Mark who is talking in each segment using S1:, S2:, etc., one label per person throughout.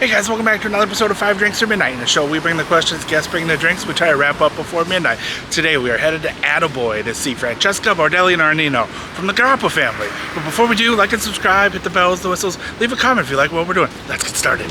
S1: Hey guys, welcome back to another episode of 5 Drinks or Midnight. In the show, we bring the questions, guests bring the drinks, we try to wrap up before midnight. Today, we are headed to Attaboy to see Francesca Bardelli Nonino from the Grappa family. But before we do, like and subscribe, hit the bells, the whistles, leave a comment if you like what we're doing. Let's get started.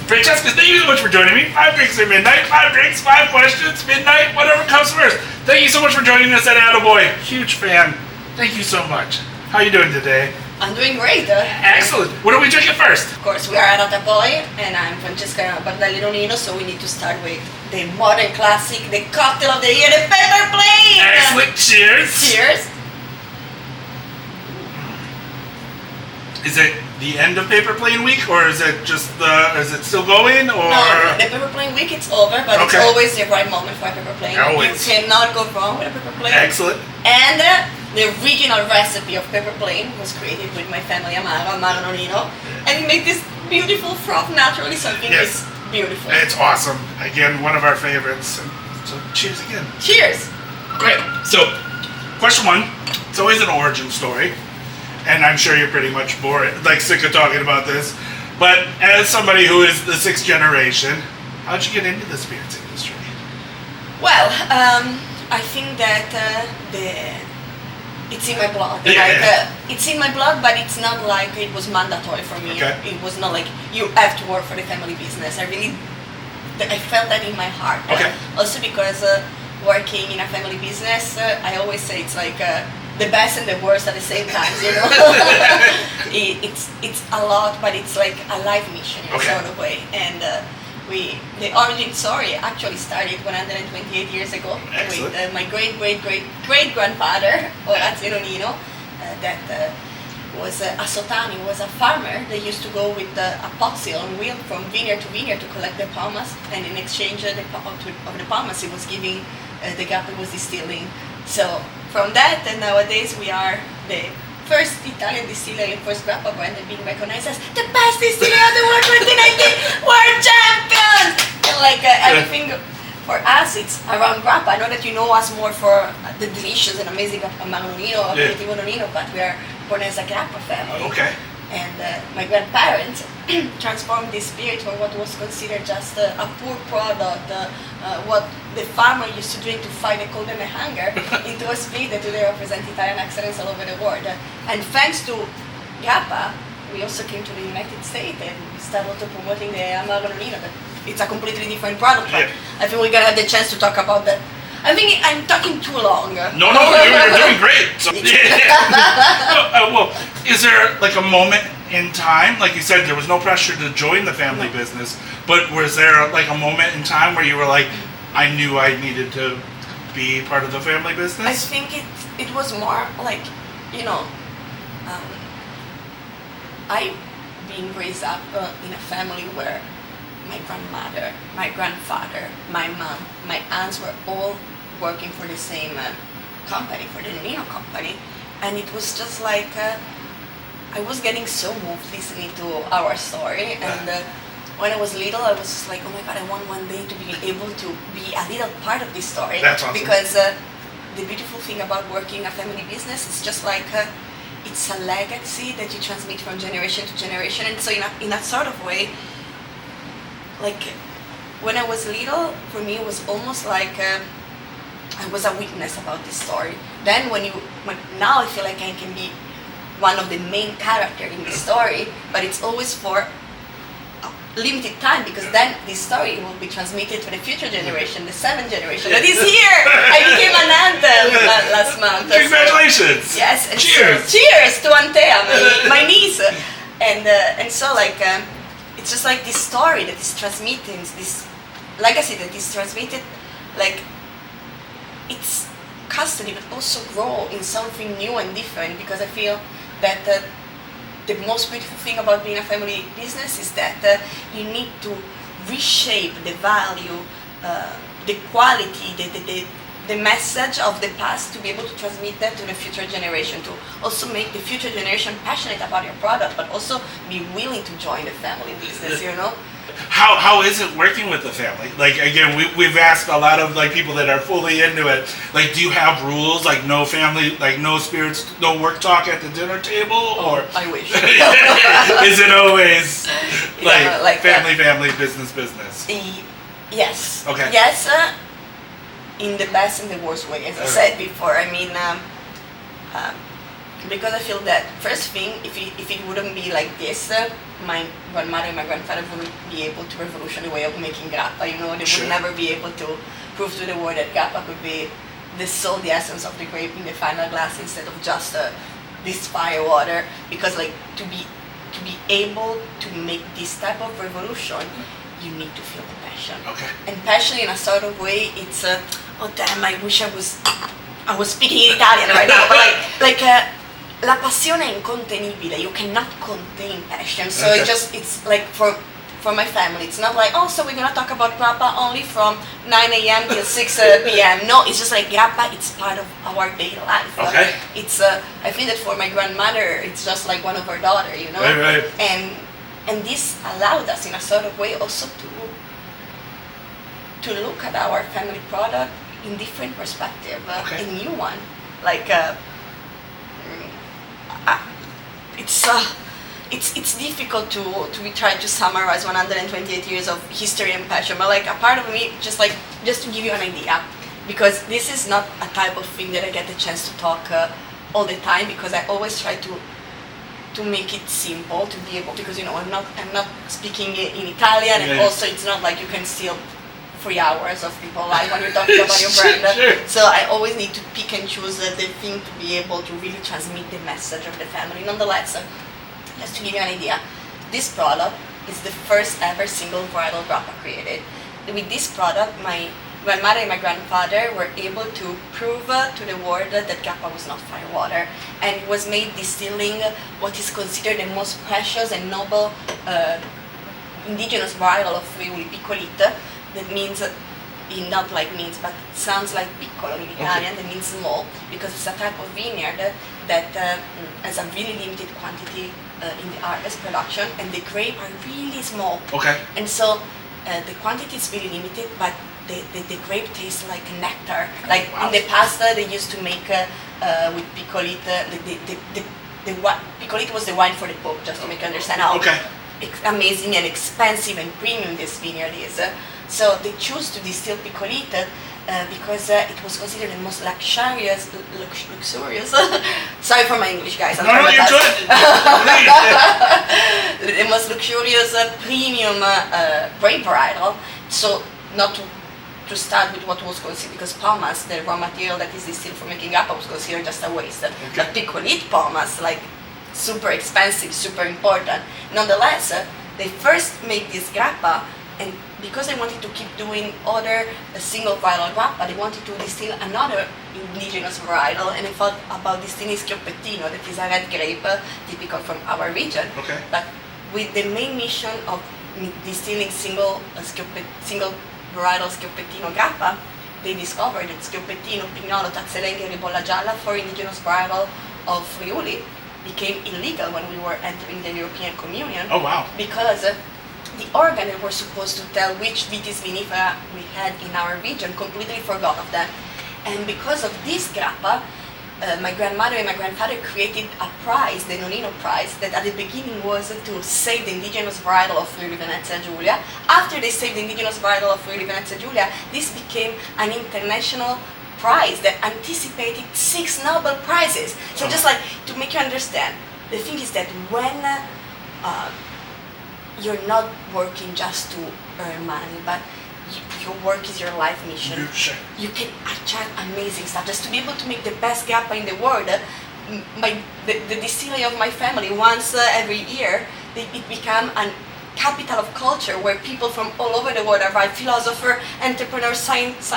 S1: Francesca, thank you so much for joining me. 5 drinks at midnight, 5 drinks, 5 questions, midnight, whatever comes first. Thank you so much for joining us at Attaboy. Huge fan. Thank you so much. How are you doing today?
S2: I'm doing great.
S1: Excellent. What are we drinking first?
S2: Of course, we are at Attaboy, and I'm Francesca Bardelli Nonino, so we need to start with the modern classic, the cocktail of the year, the pepper plate.
S1: Excellent. Cheers.
S2: Cheers.
S1: Is it the end of paper plane week, or is it just is it still going, or?
S2: No, the pepper plane week it's over, but it's always the right moment for a pepper plane.
S1: Always.
S2: You cannot go wrong with a pepper plane.
S1: Excellent.
S2: And the original recipe of pepper plane was created with my family, Amaro Nonino, and we make this beautiful froth naturally, so I think it's beautiful.
S1: It's awesome. Again, one of our favorites. So cheers again.
S2: Cheers.
S1: Great. So, question 1. It's always an origin story. And I'm sure you're pretty much bored, like sick of talking about this. But as somebody who is the 6th generation, how'd you get into the spirits industry?
S2: Well, I think that it's in my blood. It's in my blood, but it's not like it was mandatory for me.
S1: Okay.
S2: It was not like you have to work for the family business. I felt that in my heart.
S1: Okay.
S2: Also because working in a family business, I always say it's like the best and the worst at the same time, you know. It's a lot, but it's like a life mission in a sort of way. And the origin story actually started 128 years ago.
S1: Excellent.
S2: With my great grandfather, Orazio Nonino, that was a Sotani, was a farmer that used to go with a poxy on wheel from vineyard to vineyard to collect the palmas, and in exchange of the palmas he was giving the Grappa was distilling. So from that, and nowadays we are the first Italian distillery and first Grappa brand and being recognized as the best distillery of the world 2019 world champions. And like everything for us, it's around Grappa. I know that you know us more for the delicious and amazing Nonino, Aperitivo Nonino, but we are born as a Grappa family.
S1: Okay.
S2: And my grandparents transformed this spirit from what was considered just a poor product, what the farmer used to drink to fight the cold and the hunger, into a spirit that today represents Italian excellence all over the world. And thanks to Grappa, we also came to the United States and we started also promoting the Amaro Nonino. It's a completely different product, but I think we're gonna have the chance to talk about that. I think I'm talking too long.
S1: No, you're doing great. So, well, is there like a moment in time, like you said, there was no pressure to join the family business, but was there like a moment in time where you were like, I knew I needed to be part of the family business?
S2: I think it was more like, you know, I being raised up in a family where my grandmother, my grandfather, my mom, my aunts were all working for the same company, for the Nonino company, and it was just like I was getting so moved listening to our story, and when I was little, I was just like, oh my god, I want one day to be able to be a little part of this story.
S1: That's awesome.
S2: Because the beautiful thing about working a family business is just like it's a legacy that you transmit from generation to generation, and so in a sort of way, like when I was little, for me it was almost like I was a witness about this story. Then now I feel like I can be one of the main characters in the story, but it's always for a limited time, because then this story will be transmitted to the future generation, the 7th generation that is here. I became an aunt last month.
S1: Congratulations!
S2: So, yes. And
S1: cheers!
S2: So, cheers to Antea, my niece. And so like it's just like this story that is transmitting, this legacy that is transmitted, like it's custody but also grow in something new and different, because I feel that the most beautiful thing about being a family business is that you need to reshape the value, the quality, the the message of the past, to be able to transmit that to the future generation, to also make the future generation passionate about your product, but also be willing to join the family business, you know?
S1: How is it working with the family? Like, again, we've asked a lot of like people that are fully into it. Like, do you have rules, like no family, like no spirits, no work talk at the dinner table, or
S2: I wish.
S1: is it always like,
S2: Yeah, like
S1: family, business?
S2: Yes.
S1: Okay.
S2: Yes, in the best and the worst way, as I said before. I mean, because I feel that first thing, if it wouldn't be like this, my grandmother and my grandfather wouldn't be able to revolutionize the way of making grappa. You know, they would never be able to prove to the world that grappa could be the essence of the grape in the final glass instead of just this fire water. Because like to be able to make this type of revolution, you need to feel the passion.
S1: Okay.
S2: And passion in a sort of way, it's oh damn, I wish I was speaking Italian right now, but like la passione è incontenibile. You cannot contain passion. So it's like for my family, it's not like, oh, so we're gonna talk about grappa only from 9 a.m. till 6 p.m. No, it's just like grappa. It's part of our daily life.
S1: Okay.
S2: It's I think that for my grandmother, it's just like one of her daughter, you know.
S1: Right.
S2: And this allowed us in a sort of way also to look at our family product in different perspective, a new one. Like it's difficult to try to summarize 128 years of history and passion, but like a part of me, just to give you an idea, because this is not a type of thing that I get the chance to talk all the time, because I always try to make it simple, to be able, because you know I'm not speaking in Italian, and also it's not like you can steal 3 hours of people's life when you're talking about your brand.
S1: Sure.
S2: So I always need to pick and choose the thing to be able to really transmit the message of the family. Nonetheless, just to give you an idea, this product is the first ever single varietal grappa created. With this product, my grandmother and my grandfather were able to prove to the world that grappa was not fire water, and it was made distilling what is considered the most precious and noble indigenous varietal of Friuli, Piccolite. That means, not like means, but sounds like piccolo in Italian. That means small, because it's a type of vineyard that has a really limited quantity in the harvest production, and the grape are really small. Okay. And so the quantity is really limited, but the grape tastes like nectar. Like in the pasta they used to make with Piccolite, Piccolite was the wine for the Pope, just to make you understand how amazing and expensive and premium this vineyard is. So they choose to distill Piccolite because it was considered the most luxurious. Sorry for my English, guys.
S1: No, you're good.
S2: The most luxurious premium grape varietal. So not to start with what was considered, because pomace, the raw material that is distilled for making grappa, was considered just a waste. But Piccolite pomace, like super expensive, super important. Nonetheless, they first made this grappa, and because they wanted to keep doing other single varietal grappa, they wanted to distill another indigenous varietal, and they thought about distilling Schioppettino, that is a red grape typical from our region. But with the main mission of distilling single varietal Schioppettino grappa, they discovered that Schioppettino, Pignolo, Tazzolenghi, and Ribolla Gialla, 4 indigenous varietal of Friuli, became illegal when we were entering the European Communion. Oh wow! Because the organ that were supposed to tell which vitis vinifera we had in our region completely forgot of them. And because of this grappa, my grandmother and my grandfather created a prize, the Nonino prize, that at the beginning was to save the indigenous varietal of Friuli Venezia Giulia. After they saved the indigenous varietal of Friuli Venezia Giulia, this became an international prize that anticipated 6 Nobel Prizes. So just like to make you understand, the thing is that when you're not working just to earn money, but your work is your life mission. You can achieve amazing stuff. Just to be able to make the best grappa in the world, the distillery of my family, once every year, it became a capital of culture where people from all over the world arrive, philosopher, entrepreneur, scientists,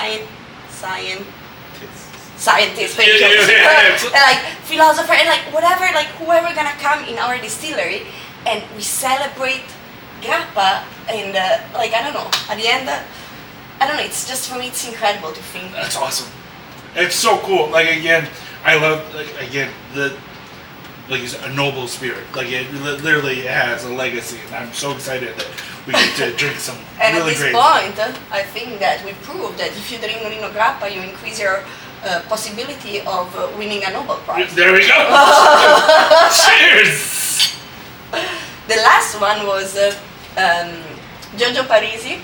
S2: thank you. And like philosopher and like whatever, like whoever gonna come in our distillery, and we celebrate grappa, and like I don't know, at the end, I don't know, it's just, for me it's incredible to think.
S1: That's awesome. It's so cool. Like again, I love again the like you said, a noble spirit. Like it literally has a legacy, and I'm so excited that we get to drink some
S2: And
S1: really
S2: at this
S1: great.
S2: point, I think that we proved that if you drink Nonino Grappa, you increase your possibility of winning a Nobel Prize.
S1: There we go. Cheers.
S2: The last one was Giorgio Parisi,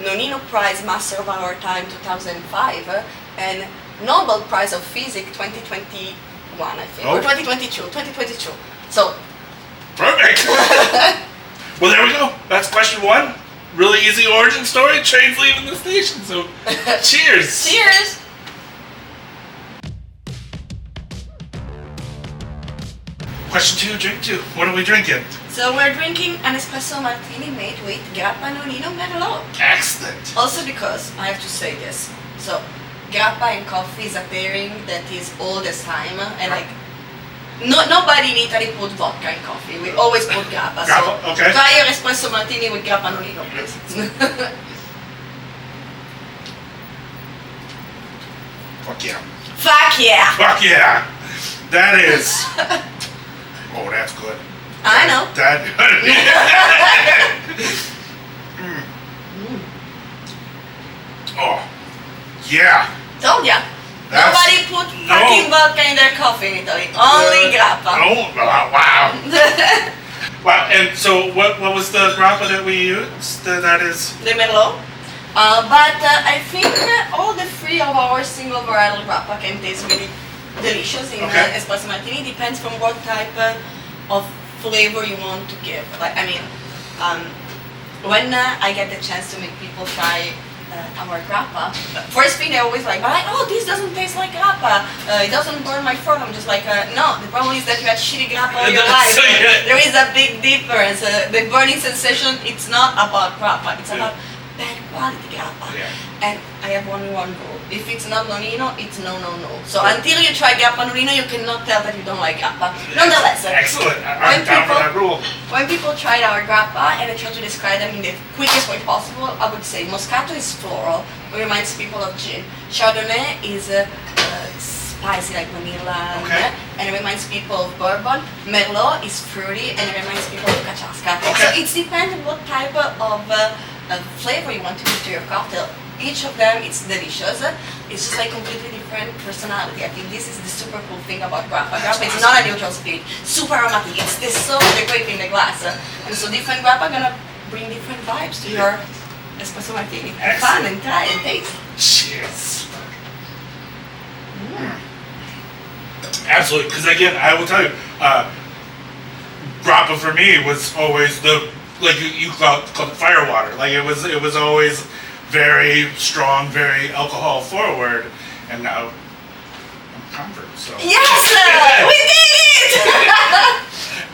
S2: Nonino Prize Master of Our Time 2005, and Nobel Prize of Physics 2021, I think, or 2022. So,
S1: Perfect. Well, there we go. That's question one. Really easy origin story. Train's leaving the station. So, cheers.
S2: cheers!
S1: Question two, drink two. What are we drinking?
S2: So we're drinking an espresso martini made with Grappa Nonino Merlot.
S1: Excellent.
S2: Also because, I have to say this, so Grappa and coffee is a pairing that is all the time, and like, nobody in Italy put vodka in coffee, we always put Grappa, so
S1: Grappa, okay.
S2: try your espresso martini with Grappa Nonino, please.
S1: Fuck yeah.
S2: Fuck yeah!
S1: Fuck yeah. That is. Oh, that's good.
S2: I know.
S1: That. Oh. Yeah.
S2: Told ya.
S1: That's-
S2: Nobody put
S1: no.
S2: fucking vodka in their coffee in Italy, only Grappa.
S1: Oh, wow. Wow. And so, what was the grappa that we used? That is.
S2: The Merlot. But I think all the three of our single varietal grappa can taste really delicious in
S1: Okay.
S2: espresso martini. Depends from what type of flavor you want to give. Like I mean, when I get the chance to make people try our grappa, first thing they always like, oh, this doesn't taste like grappa. It doesn't burn my throat. I'm just like, no. The problem is that you had shitty grappa all your life.
S1: So, yeah.
S2: There is a big difference. The burning sensation, it's not about grappa. It's about bad quality grappa.
S1: Yeah.
S2: And I have only one rule. If it's not Nonino, it's no. So until you try Grappa Nonino, you cannot tell that you don't like grappa. Nonetheless,
S1: Excellent. I'm down for that rule.
S2: when people tried our grappa and I try to describe them in the quickest way possible, I would say Moscato is floral, it reminds people of gin. Chardonnay is spicy like vanilla,
S1: Okay.
S2: and it reminds people of bourbon. Merlot is fruity and it reminds people of cachaska.
S1: Okay.
S2: So it depends on what type of flavor you want to give to your cocktail. Each of them, it's delicious. It's just like completely different personality. I think this is the super cool thing about grappa. Grappa is not a neutral spirit, super aromatic. It's the soul of the grape in the glass. And so different grappa are gonna bring different vibes to your espresso martini. Have fun and try and taste.
S1: Cheers. Absolutely, because again, I will tell you, grappa for me was always the like you called it fire water. Like it was always very strong, very alcohol forward, and now I'm convert. So
S2: Yes! We did it!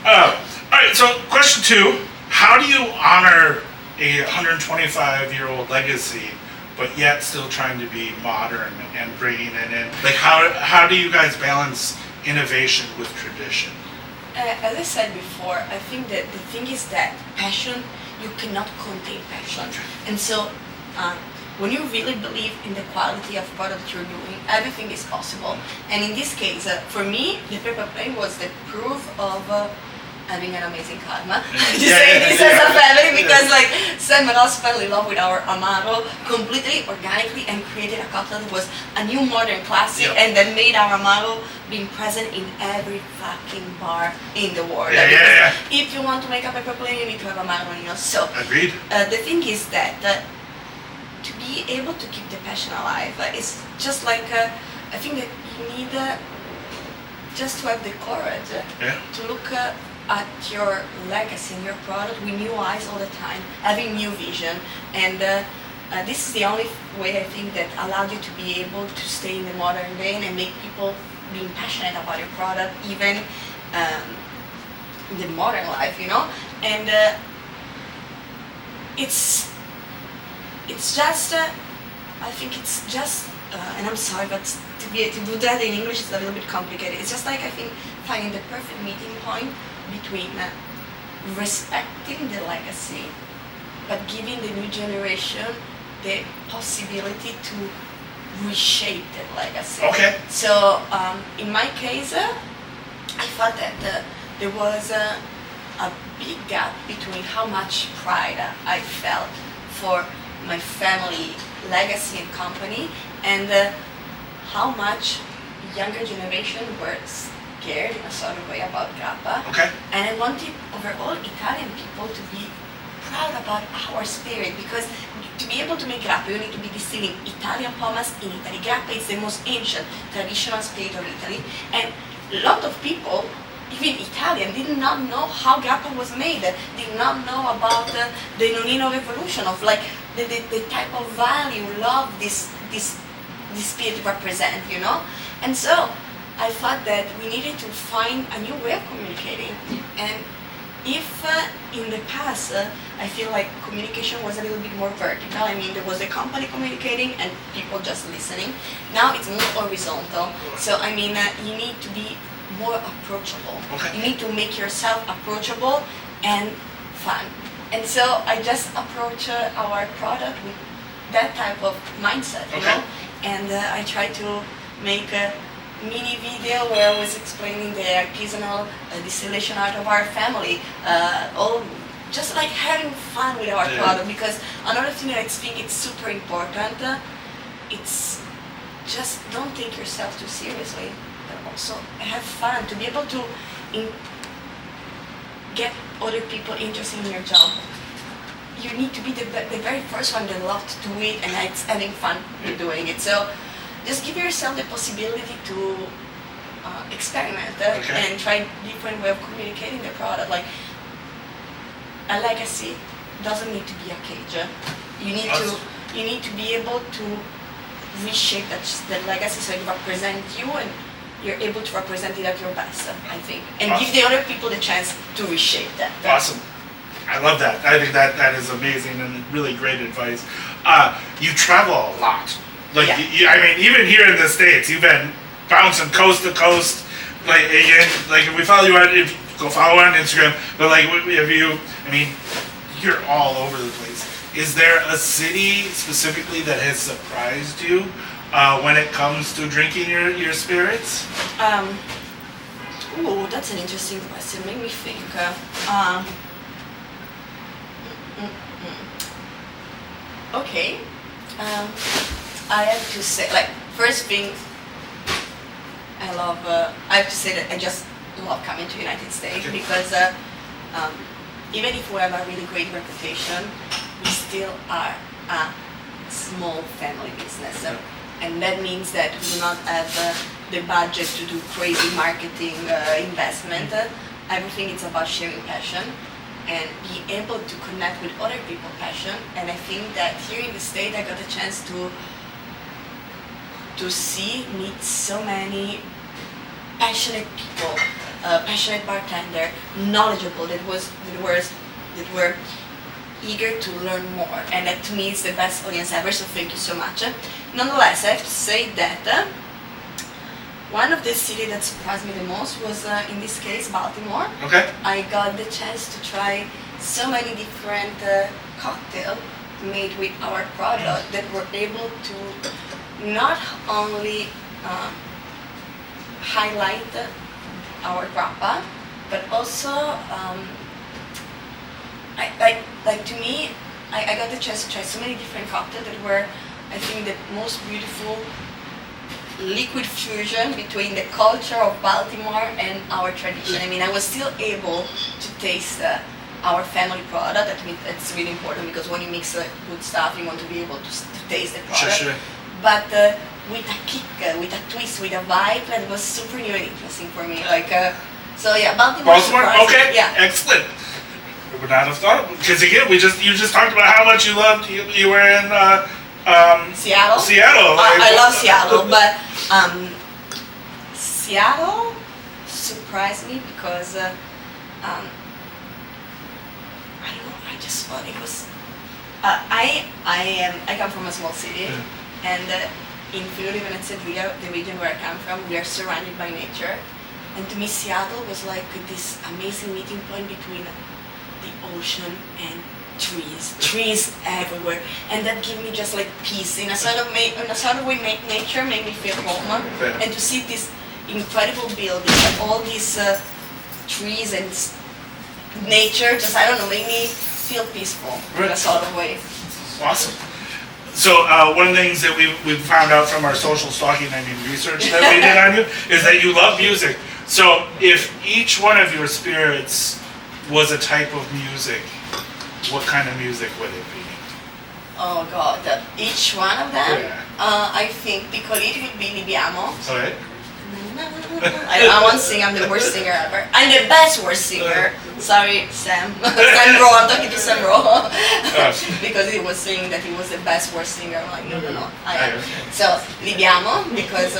S1: all right. So question two: how do you honor a 125-year-old legacy, but yet still trying to be modern and bringing it in? Like how do you guys balance innovation with tradition?
S2: As I said before, I think that the thing is that passion, you cannot contain passion. And so, when you really believe in the quality of product you're doing, everything is possible. And in this case, for me, the paper plane was the proof of having an amazing karma. Just saying this as a family, because like Sam and us fell in love with our Amaro completely organically and created a cocktail that was a new modern classic, and that made our Amaro being present in every fucking bar in the world. If you want to make a paper plane, you need to have Amaro Nonino. So
S1: Agreed.
S2: the thing is that to be able to keep the passion alive, it's just like I think that you need just to have the courage to look at your legacy and your product with new eyes all the time, having new vision, and this is the only way I think that allowed you to be able to stay in the modern day and make people being passionate about your product, even in the modern life, you know. And it's just I think it's just and I'm sorry, but to do that in English is a little bit complicated. It's just like I think finding the perfect meeting point between respecting the legacy, but giving the new generation the possibility to reshape the legacy.
S1: Okay.
S2: So in my case, I felt that there was a big gap between how much pride I felt for my family legacy and company, and how much younger generation were scared in a sort of way about Grappa.
S1: Okay.
S2: And I wanted overall Italian people to be proud about our spirit, because to be able to make Grappa, you need to be distilling Italian pomace in Italy. Grappa is the most ancient traditional spirit of Italy, and a lot of people, even Italian, did not know how Grappa was made, did not know about the Nonino revolution, of like the type of value, love this spirit represent, you know? And so I thought that we needed to find a new way of communicating. And if in the past I feel like communication was a little bit more vertical, I mean there was a company communicating and people just listening, now it's more horizontal. So I mean you need to be more approachable.
S1: Okay.
S2: You need to make yourself approachable and fun. And so I just approach our product with that type of mindset, you know? And I try to make a mini video where I was explaining the artisanal distillation art of our family, all just like having fun with our product, because another thing that I think it's super important, it's just don't take yourself too seriously, but also have fun, to be able to get other people interested in your job. You need to be the very first one that loves to do it and it's having fun doing it. So just give yourself the possibility to experiment and try different way of communicating the product. Like a legacy doesn't need to be a cage. You need to be able to reshape that legacy so it represents you and you're able to represent it at your best, I think. And give the other people the chance to reshape that.
S1: Awesome. I love that. I think that is amazing and really great advice. You travel a lot. Like, I mean, even here in the States, you've been bouncing coast to coast. Like, again, like if we follow you go follow on Instagram, but like if you, I mean, you're all over the place. Is there a city specifically that has surprised you when it comes to drinking your spirits?
S2: Ooh, that's an interesting question. Make me think. Okay. I have to say, like, first thing, I have to say that I just love coming to United States because even if we have a really great reputation, we still are a small family business. And that means that we do not have the budget to do crazy marketing investment. Everything is about sharing passion and be able to connect with other people's passion. And I think that here in the States I got a chance to meet so many passionate people, passionate bartender, knowledgeable, that were eager to learn more, and that to me is the best audience ever, so thank you so much. Nonetheless, I have to say that one of the cities that surprised me the most was, in this case, Baltimore.
S1: Okay.
S2: I got the chance to try so many different cocktails made with our product that were able to not only highlight our grappa, but also to me, I got the chance to try so many different cocktails that were, I think, the most beautiful liquid fusion between the culture of Baltimore and our tradition. I mean, I was still able to taste our family product. I mean, it's really important because when you mix good stuff, you want to be able to taste the product.
S1: Sure.
S2: But with a kick, with a twist, with a vibe that was super new and interesting for me. Like, so yeah, Baltimore.
S1: Okay.
S2: Yeah.
S1: Excellent. I would not have thought of it because again, you just talked about how much you loved. You were in
S2: Seattle.
S1: Seattle.
S2: I love Seattle, but Seattle surprised me because I don't know. I just thought it was. I come from a small city, and in Friuli Venezia Giulia, the region where I come from, we are surrounded by nature, and to me Seattle was like this amazing meeting point between the ocean and trees everywhere, and that give me just like peace in a sort of way. Nature made me feel home,
S1: Yeah.
S2: and to see this incredible building, and all these trees and nature, just I don't know, made me feel peaceful in a sort of way.
S1: Awesome. So one of the things that we found out from our social stalking, research that we did on you, is that you love music. So if each one of your spirits was a type of music, what kind of music would it be?
S2: Oh God, each one of them.
S1: Yeah.
S2: I think Piccolini would be Libiamo.
S1: Okay.
S2: I won't sing. I'm the worst singer ever. I'm the best worst singer. Sorry, Sam. Sam Rowe. I'm talking to Sam Rowe because he was saying that he was the best worst singer. I'm like, no. I am. So Libiamo, because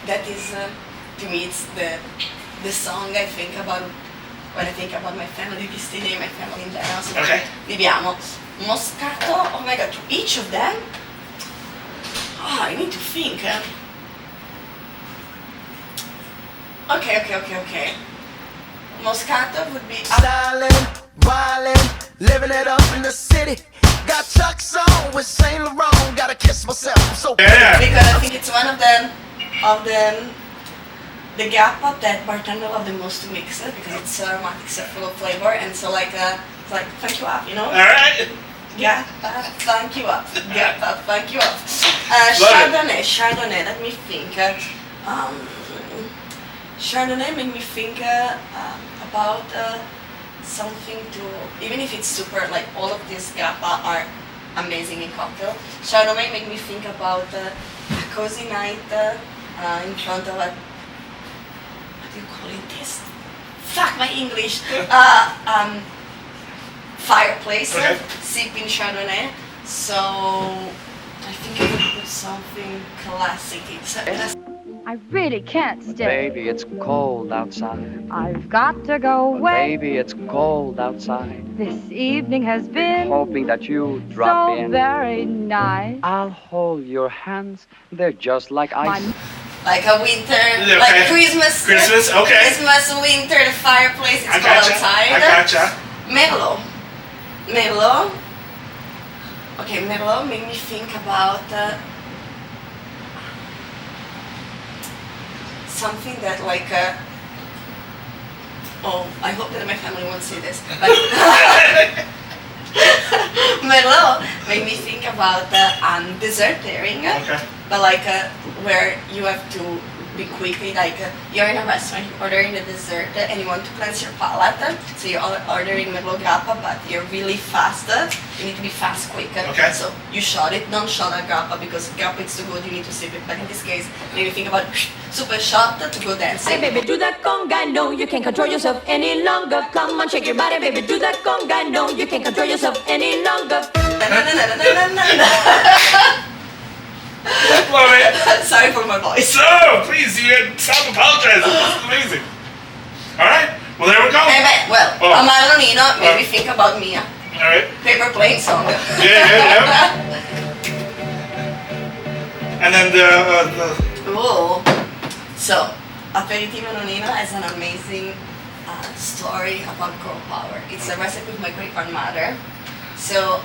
S2: that is to me it's the song I think about when I think about my family, Distilling, my family in general. So
S1: Okay.
S2: Libiamo, Moscato. Oh my God, to each of them. I need to think. Okay. Moscato would be
S3: Styling, wildin', living it up in the city. Got Chuck's on with Saint Laurent. Gotta kiss myself. I'm so
S1: Yeah.
S2: because I think it's one of the Grappa that bartender love the most to mix it because it's so aromatic, so full of flavor, and so it's like funk you up, you know?
S1: All right.
S2: Grappa, funk you up. Grappa, funk you up.
S1: Love it.
S2: Chardonnay. Let me think. Chardonnay made me think about something to, even if it's super, like all of these Grappa are amazing in cocktail. Chardonnay made me think about a cozy night in front of a, what do you call it this? Fuck my English! Fireplace,
S1: Okay.
S2: sipping Chardonnay. So I think I would put something classic.
S4: I really can't stay.
S5: Baby, it's cold outside.
S4: I've got to go away.
S5: Baby, it's cold outside.
S4: This evening has been
S5: Hoping that you drop
S4: so
S5: in.
S4: very nice.
S5: I'll hold your hands. They're just like ice.
S2: Like a winter,
S1: Okay.
S2: like Christmas.
S1: Christmas, okay.
S2: Christmas, winter, the fireplace, it's
S1: I
S2: cold
S1: gotcha.
S2: outside.
S1: I gotcha.
S2: Merlot. Okay, Merlot made me think about something that like, oh, I hope that my family won't see this, but Merlot made me think about dessert pairing,
S1: Okay.
S2: but like where you have to be quickly, like you're in a restaurant, you're ordering the dessert and you want to cleanse your palate, so you're ordering Merlot Grappa, but you're really fast, you need to be fast, quick.
S1: Okay.
S2: So you shot it, don't shot a Grappa because Grappa is too good, you need to sip it, but in this case, maybe think about super shot to go dancing.
S6: Hey baby, do that conga, no, you can't control yourself any longer. Come on, shake your body, baby, do that conga, no, you can't control yourself any longer.
S1: Love it.
S2: Sorry for my voice.
S1: No, please, you stop apologizing. This is amazing. All right. Well, there we go.
S2: Well,
S1: Oh.
S2: Amaro Nonino made me think about Mia.
S1: All right.
S2: Paper plane song.
S1: Yeah. And then the
S2: Oh, so Aperitivo Nonino has an amazing story about girl power. It's a recipe of my great grandmother. So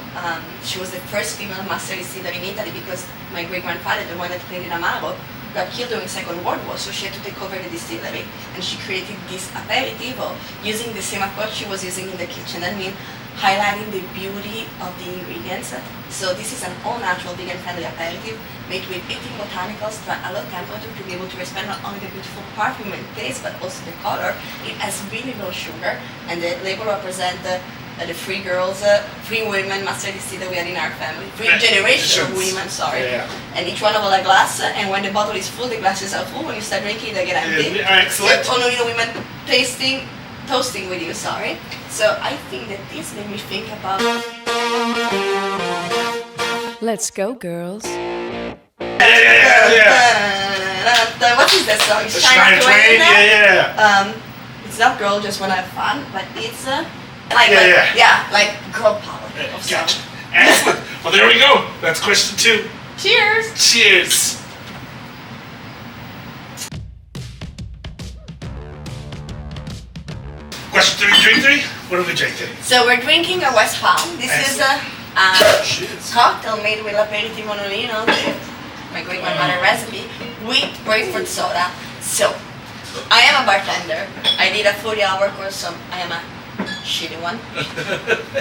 S2: she was the first female master distiller in Italy because my great grandfather, the one that created Amaro, got killed during the Second World War, so she had to take over the distillery, and she created this aperitivo using the same approach she was using in the kitchen. I mean, highlighting the beauty of the ingredients. So this is an all-natural, vegan-friendly aperitif made with 18 botanicals at a low temperature to be able to respect not only the beautiful perfume and taste, but also the color. It has really low sugar, and the label represents the three girls, three women master distiller we had in our family. Three generations of women, sorry.
S1: Yeah.
S2: And each one of a glass, and when the bottle is full, the glasses are full. When you start drinking, they get empty.
S1: Yeah, excellent.
S2: So, Nonino women toasting with you, sorry. So I think that this made me think about...
S6: Let's go, girls.
S1: Yeah.
S2: What is that song?
S1: The Shine Twain. Yeah.
S2: It's not girl just wanna have fun, but it's like girl power of song.
S1: Gotcha. Excellent. Well, there we go. That's question 2.
S2: Cheers!
S1: Cheers. Question 333. What are we drinking?
S2: So we're drinking a West Palm. This is a
S1: Cheers.
S2: cocktail made with Aperitivo Nonino, my great grandmother recipe, with grapefruit soda. So I am a bartender. I did a 40-hour course, so I am a shitty one.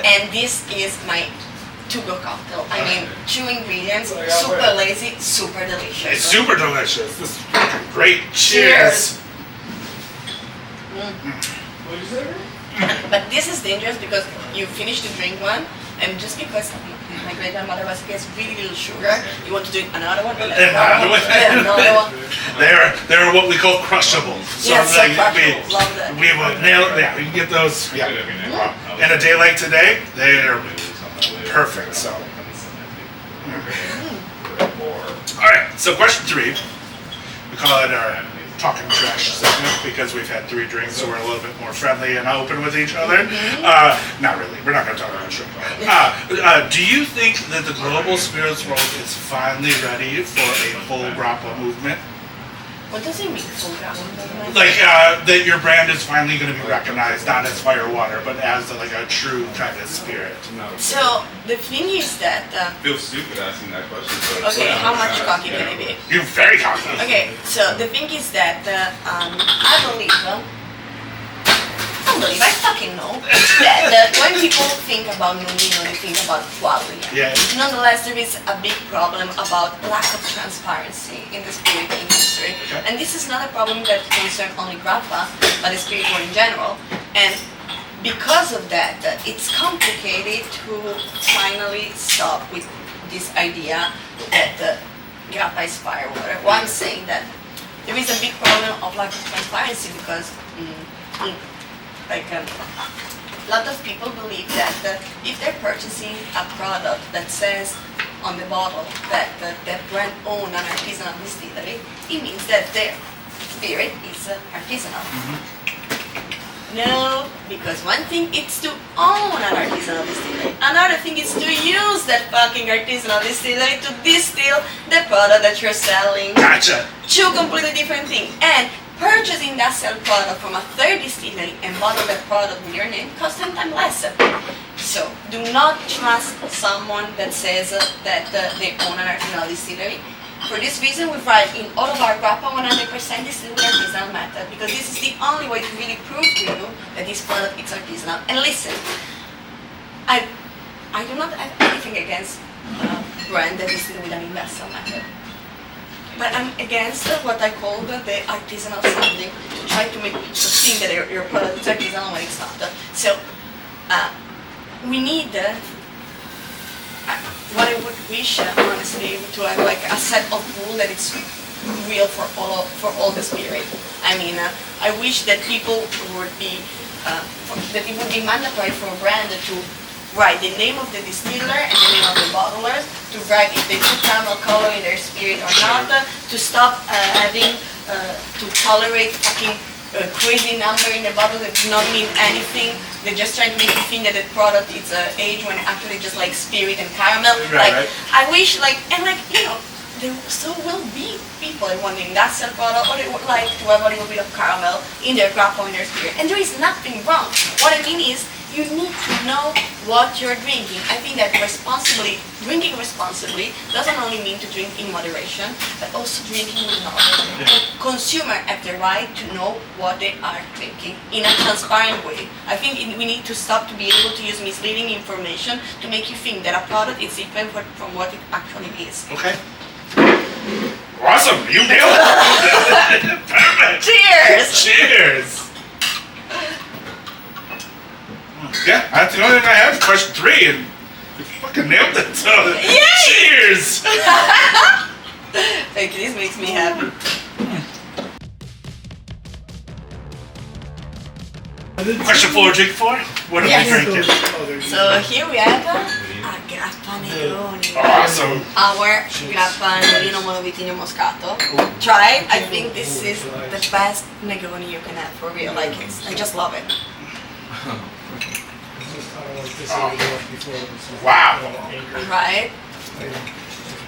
S2: And this is my to-go cocktail. I mean, 2 ingredients, super lazy, super delicious.
S1: It's super delicious. This is fucking great. Cheers.
S2: But this is dangerous because you finish to drink one, and just because my great grandmother recipe has really little sugar, you want to drink another one, and another one, and another one.
S1: They're what we call crushable. So
S2: Yes,
S1: like
S2: crushable. Love that.
S1: we will nail it. Yeah, we can get those. Yeah. In a day like today, they're perfect. So. All right. So question 3, we call it our talking trash segment because we've had 3 drinks, so we're a little bit more friendly and open with each other. Not really. We're not going to talk about sugar. Do you think that the global spirits world is finally ready for a full grappa movement?
S2: What does it mean, full grappa movement?
S1: Like that your brand is finally going to be recognized not as fire water, but as like a true kind of spirit.
S2: So the thing is that.
S7: Feel stupid asking that question. But
S2: Okay, how much cocky can I be?
S1: You're very confident.
S2: Okay, so the thing is that I believe. I fucking know that when people think about Nonino, they think about quality.
S1: Yeah.
S2: Nonetheless, there is a big problem about lack of transparency in the spirit industry.
S1: Okay.
S2: And this is not a problem that concerns only Grappa, but the spirit world in general. And because of that, it's complicated to finally stop with this idea that Grappa is firewater. Well, I'm saying that there is a big problem of lack of transparency because a lot of people believe that if they're purchasing a product that says on the bottle that that brand owns an artisanal distillery, it means that their spirit is artisanal. No, because one thing is to own an artisanal distillery. Another thing is to use that fucking artisanal distillery to distill the product that you're selling.
S1: Gotcha.
S2: 2 completely different things. And purchasing that sell product from a third distillery and bottle that product with your name costs 10 times less. So do not trust someone that says that they own an artisanal distillery. For this reason, we write in all of our Grappa 100% distilled artisanal method because this is the only way to really prove to you that this product is artisanal. And listen, I do not have anything against brand that is distilled with an industrial method. But I'm against what I call the artisanal sounding, to try to make people think that your product is artisanal when it's not. So we need what I would wish, honestly, to have like a set of rules that it's real for all the spirit. I mean, I wish that people would be that it would be mandatory for a brand to write the name of the distiller and the name of the bottlers, to write if they put caramel color in their spirit or not, to stop having to tolerate fucking crazy number in the bottle that does not mean anything. They're just trying to make you think that the product is aged when actually just like spirit and caramel.
S1: Right.
S2: I wish there still will be people that want the industrial product or they would like to have a little bit of caramel in their grappa or in their spirit. And there is nothing wrong. What I mean is, you need to know what you're drinking. I think that drinking responsibly doesn't only mean to drink in moderation, but also drinking with knowledge. Consumers have the right to know what they are drinking in a transparent way. I think we need to stop to be able to use misleading information to make you think that a product is different from what it actually is.
S1: Okay. Awesome. You nailed it. Perfect.
S2: Cheers!
S1: Cheers. Yeah, that's the only thing I have. Question 3, and you fucking nailed it. So,
S2: Yay!
S1: cheers.
S2: Thank you. This makes me happy.
S1: Question 4, drink 4. What are we
S2: Yes.
S1: drinking?
S2: So here we have a Grappa Nonino.
S1: Awesome.
S2: Our Grappa Nonino Monovitigno Moscato. Try it. I think this is the best Negroni you can have, for real. Like, I just love it.
S1: Wow.
S2: Right?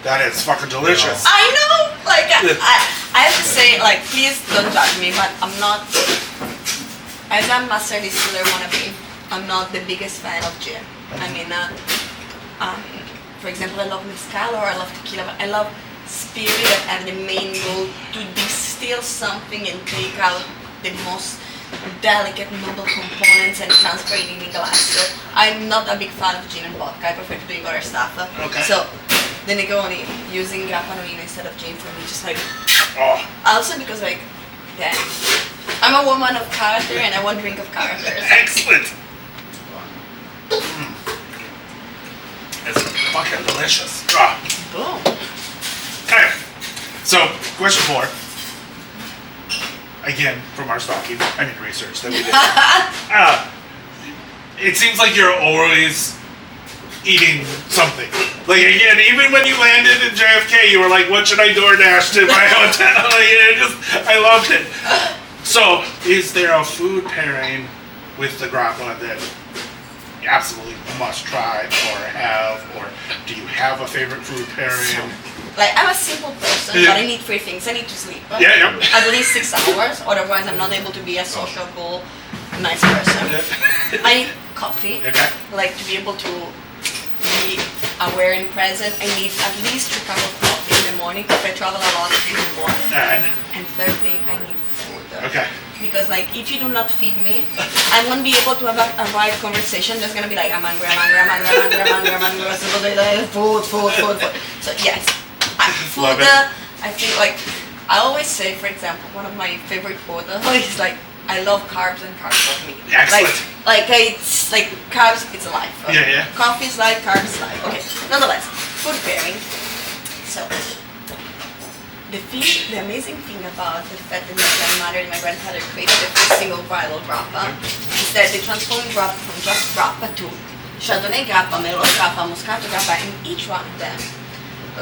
S1: That is fucking delicious.
S2: I know! Like, I have to say, like, please don't judge me, but I'm not, as a master distiller wannabe, I'm not the biggest fan of gin. I mean, for example, I love mezcal or I love tequila, but I love spirit that have the main goal to distill something and take out the most delicate, noble components and transfer it in a glass. So I'm not a big fan of gin and vodka. I prefer doing other stuff.
S1: Okay.
S2: So the Negroni, using Grappa Nonino instead of gin for me, just like
S1: Oh,
S2: also because like, yeah, I'm a woman of character and I want to drink of characters.
S1: excellent. It's fucking delicious. Ah.
S2: Boom.
S1: Okay. So, question 4. Again, from our research that we did. It seems like you're always eating something. Like, again, even when you landed in JFK, you were like, what should I DoorDash to my hotel? Like, I loved it. So, is there a food pairing with the grappa that you absolutely must try or have, or do you have a favorite food pairing?
S2: Like, I'm a simple person, but I need 3 things. I need to sleep.
S1: Yeah.
S2: At least 6 hours, otherwise I'm not able to be a sociable, nice person. I need coffee.
S1: Okay.
S2: Like, to be able to be aware and present, I need at least 2 cups of coffee in the morning because I travel a lot in the morning.
S1: Alright.
S2: And third thing, I need food.
S1: Okay.
S2: Because like, if you do not feed me, I won't be able to have a right conversation. There's gonna be like, I'm hungry, food. So yes, food,
S1: Love it.
S2: I feel like, I always say, for example, one of my favorite food is like, I love carbs and carbs love me.
S1: Excellent.
S2: Like it's like carbs, it's life.
S1: Yeah.
S2: Coffee is life, carbs is life. Okay, nonetheless, food pairing. So, the amazing thing about the fact that my grandmother and my grandfather created the first single varietal grappa is that they transformed grappa from just grappa to Chardonnay grappa, Merlot grappa, Moscato grappa, and each one of them.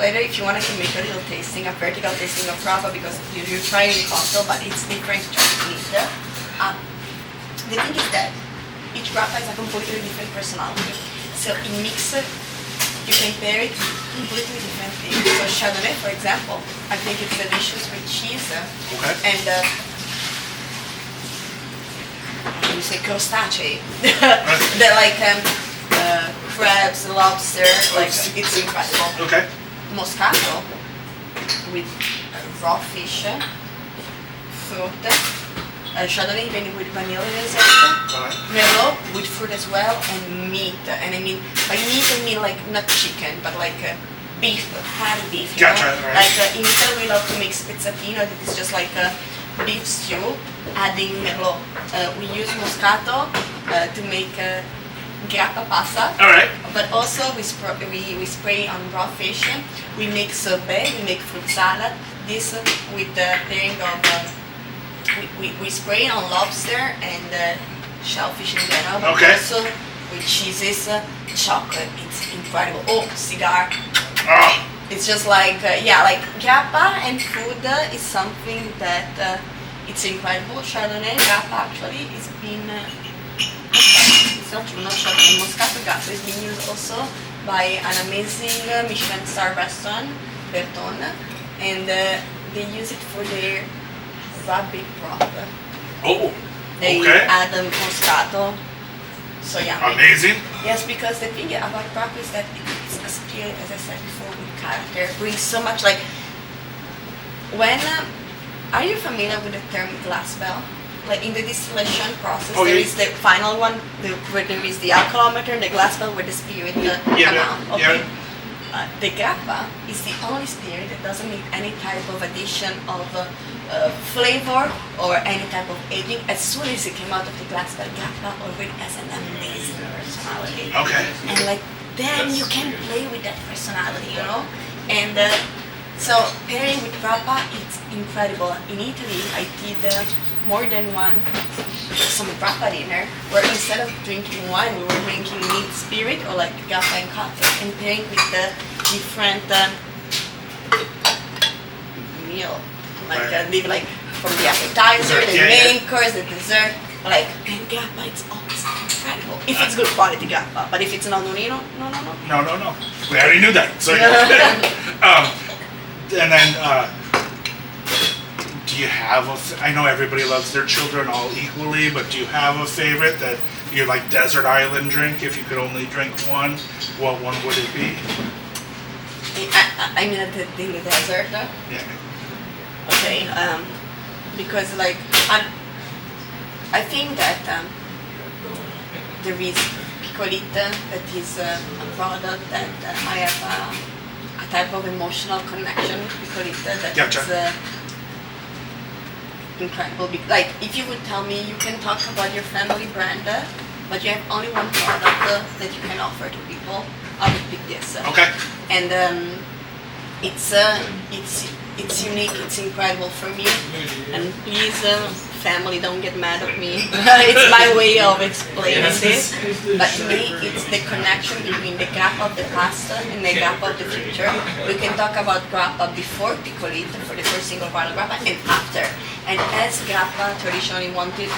S2: Later, if you want, I can make a little tasting, a vertical tasting of grappa, because you try in cocktail, but it's different to try to eat. The thing is that each grappa is a completely different personality. So in mix, you can pair it with completely different things. So Chardonnay, for example, I think it's delicious with cheese.
S1: Okay.
S2: And you say crostacei. They're like crabs, lobster, like it's incredible.
S1: Okay.
S2: Moscato with raw fish, fruit. Chardonnay even with vanilla Elisabetta. Merlot with fruit as well, and meat. And I mean, by meat I mean like not chicken, but like beef, fatty beef. You
S1: Gotcha,
S2: know?
S1: right.
S2: Like in Italy we love to make spezzatino. That is just like a beef stew, adding Merlot. We use Moscato to make grappa pasta.
S1: All right.
S2: But also we spray on raw fish. We make sorbet. We make fruit salad. This with the pairing of. We spray on lobster and shellfish in general, but
S1: Okay.
S2: also with cheeses, chocolate. It's incredible. Oh, cigar.
S1: Oh,
S2: It's just like, like grappa and food is something that it's incredible. Chardonnay grappa actually is been, it's not true, not Chardonnay, Moscato grappa is being used also by an amazing Michelin star restaurant, Berton, and they use it for their rabbit broth.
S1: oh,
S2: They
S1: okay.
S2: add Moscato. So yeah.
S1: Amazing.
S2: Yes, because the thing about grappa is that it's a spirit, as I said before, with character. It brings so much like, when, are you familiar with the term glass bell? Like in the distillation process,
S1: Oh,
S2: there
S1: yeah.
S2: is the final one, where there is the alcoholometer and the glass bell where the spirit come out. Okay. The grappa is the only spirit that doesn't need any type of addition of flavor or any type of aging. As soon as it came out of the glass bell, grappa already has an amazing personality.
S1: Okay.
S2: And like then you can play with that personality, you know. And so pairing with grappa, it's incredible. In Italy, I did more than some grappa dinner where instead of drinking wine, we were drinking neat spirit or like grappa and coffee, and pairing with the different meal, like like from the appetizer, the main course, the dessert, like, and grappa, it's always incredible if it's good quality grappa. But if it's not Nonino, no.
S1: No. We already knew that. So, and then, do do you have I know everybody loves their children all equally, but do you have a favorite that you like desert island drink? If you could only drink one, what one would it be?
S2: I mean, in the desert.
S1: Yeah.
S2: Okay, because like I think that there is picolita that is a product that I have a type of emotional connection with picolita that
S1: Gotcha.
S2: is incredible. Like if you would tell me you can talk about your family brand, but you have only one product that you can offer to people, I would pick this.
S1: Okay.
S2: And it's unique, it's incredible for me, and please family don't get mad at me. It's my way of explaining this, but to me it's the connection between the gap of the past and the gap of the future. We can talk about Grappa before Picolita for the first single barrel Grappa and after. And as Grappa traditionally wanted,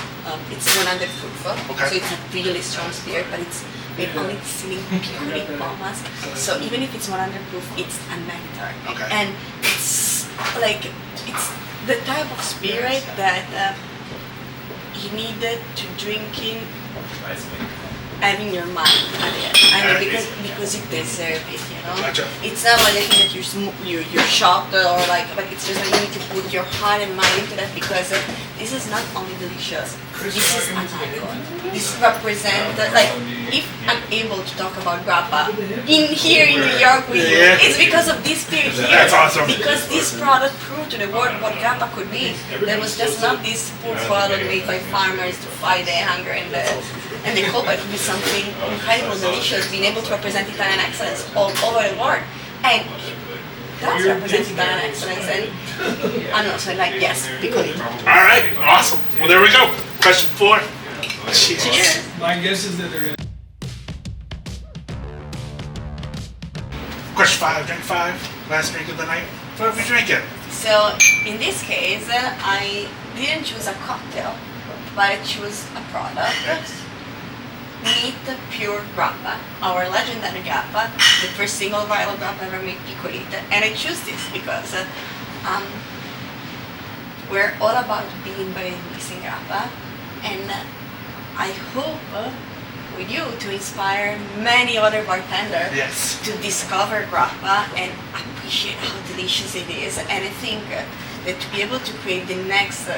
S2: it's 100 proof,
S1: Okay.
S2: so it's a really strong spirit, but it's made only distilling picolit bombas. So even if it's 100 proof, it's a nectar.
S1: Okay.
S2: And it's like, it's the type of spirit that you needed to drink in having your mind at it. I mean, because you deserve it, you know.
S1: Gotcha.
S2: It's not like a thing that you're shocked or like, but it's just like you need to put your heart and mind into that because this is not only delicious. This is an icon. This represents like if I'm able to talk about Grappa here in New York with you, it's because of this spirit here.
S1: That's awesome.
S2: Because this product proved to the world what Grappa could be. There was just not this poor product made by farmers to fight the hunger and the cold, but it could be something incredible, delicious, being able to represent Italian excellence all over the world. And it does represent Italian excellence, and I don't know, so like, yes, Picolita.
S1: All right, awesome. Well, there we go. Question 4.
S2: Cheers.
S8: My guess is that they're gonna.
S1: Question 5, drink 5. Last drink of the night. What are we drinking?
S2: So in this case, I didn't choose a cocktail, but I chose a product. Meet Pure Grappa, our legendary Grappa, the first single viral Grappa ever made Picolita. And I choose this because we're all about being better in mixing Grappa, and I hope with you to inspire many other bartenders
S1: Yes.
S2: to discover Grappa and appreciate how delicious it is. And I think that to be able to create the next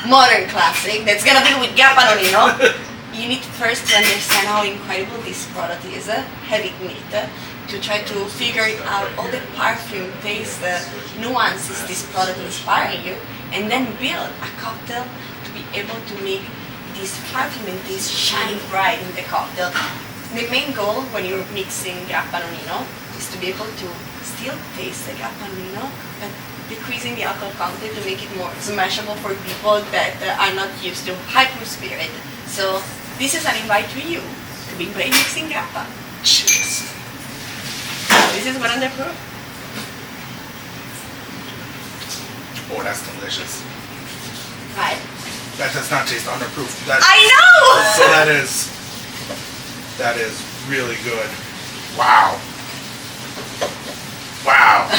S2: modern classic that's gonna be with Grappa Nonino, you need first to understand how incredible this product is, have it neat, to try to figure out all the perfume, taste, nuances this product inspiring you, and then build a cocktail to be able to make this perfume and taste shine bright in the cocktail. The main goal when you're mixing Grappa Nonino is to be able to still taste the Grappa Nonino, but decreasing the alcohol content to make it more smashable for people that are not used to high-proof spirit. So this is an invite to you to be great mixing Grappa.
S1: Cheers.
S2: This is 100 proof.
S1: Oh, that's delicious.
S2: Right.
S1: That does not taste underproof.
S2: I know!
S1: So that is really good. Wow. Wow.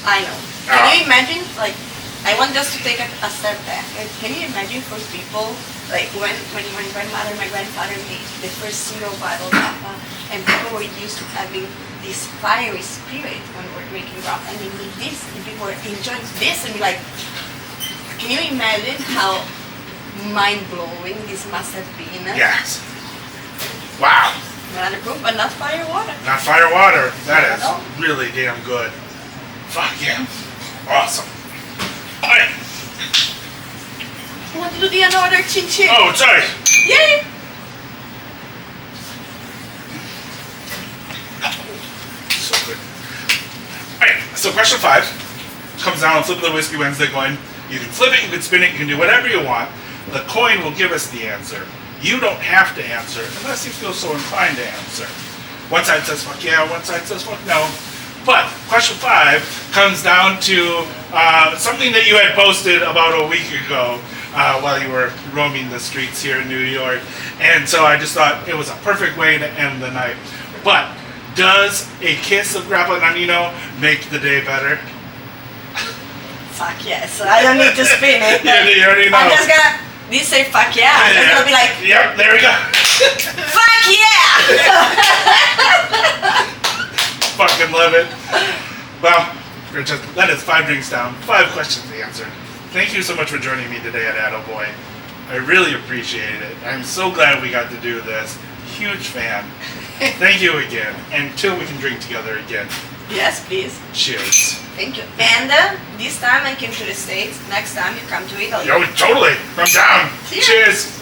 S2: I know. Can you imagine, like, I want just to take a step back. Can you imagine for people, like when my grandmother, my grandfather made the first single bottle Grappa, and people were used to having this fiery spirit when we were making Grappa, and they made this, and people were enjoying this, and be like, can you imagine how mind-blowing this must have been?
S1: Yes. Wow.
S2: 100 proof, but not fire water.
S1: Not fire water. That is
S2: No.
S1: really damn good. Fuck yeah. Awesome. All right.
S2: I want to do the another chin chin.
S1: Oh, sorry.
S2: Yay!
S1: So good. Alright, so question 5 comes down on flipping the Whiskey Wednesday going, you can flip it, you can spin it, you can do whatever you want. The coin will give us the answer. You don't have to answer unless you feel so inclined to answer. One side says fuck yeah, one side says fuck no. But question 5 comes down to something that you had posted about a week ago while you were roaming the streets here in New York. And so I just thought it was a perfect way to end the night. But does a kiss of Grappa Nonino make the day better?
S2: fuck yes. I don't need to spin it.
S1: Yeah, you already know.
S2: I'm just gonna. This say fuck yeah. I'm just gonna be like,
S1: Yep, there we go.
S2: fuck yeah.
S1: Fucking love it. Well, Francesca, that is 5 drinks down, 5 questions answered. Thank you so much for joining me today at Attaboy. I really appreciate it. I'm so glad we got to do this. Huge fan. Thank you again. Until we can drink together again.
S2: Yes, please.
S1: Cheers.
S2: Thank you. And this time I came to the States. Next time you come to Italy.
S1: Yo, totally. From down.
S2: Cheers.
S1: Cheers.